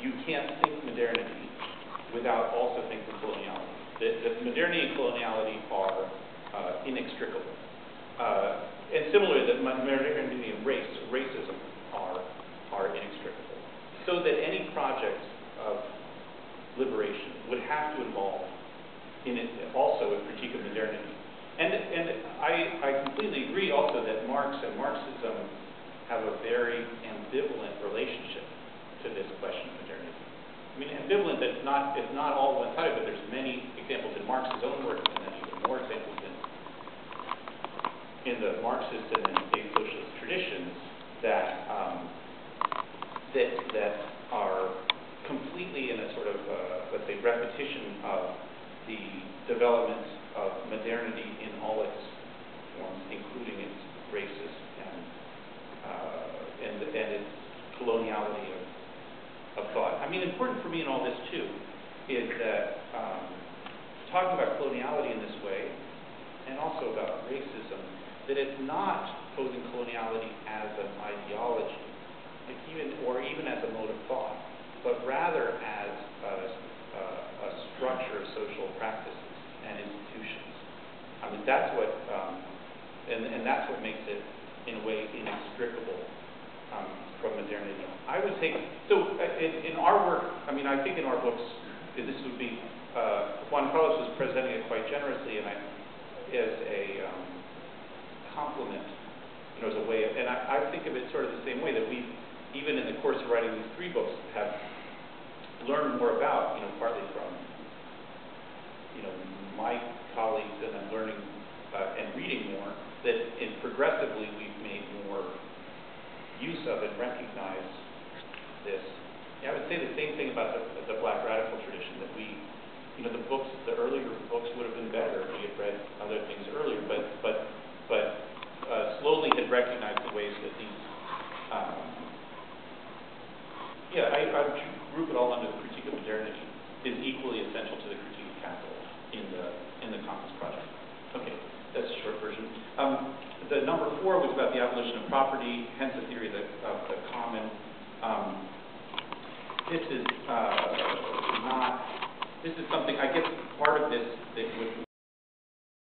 you can't think modernity without also thinking coloniality. That modernity and coloniality are inextricable. And similarly, that modernity and racism are inextricable. So that any project of liberation would have to involve in it also a critique of modernity. And I completely agree also that Marx and Marxism have a very ambivalent relationship to this question of modernity. I mean, ambivalent that it's not all one-sided, but there's many examples in Marx's own work, and then even more examples in the Marxist and then big socialist traditions that that are completely in a sort of let's say repetition of the development of modernity in all its forms, including its racist and its coloniality of thought. I mean, important for me in all this too is that talking about coloniality in this way, and also about racism, that it's not posing coloniality as an ideology, like even as a mode of thought, but rather as a structure of social practices and institutions. I mean, that's what, and that's what makes it, in a way, inextricable from modernity. I would say, so in our work, I mean, I think in our books, this would be, Juan Carlos was presenting it quite generously, and as a compliment, as a way of, and I think of it sort of the same way, that we, even in the course of writing these 3 books, have learned more about, partly from, my colleagues, and I'm learning and reading more, that progressively we've made more use of and recognize this. Yeah, I would say the same thing about the Black radical tradition, that we, the earlier books would have been better if we had read other things earlier, but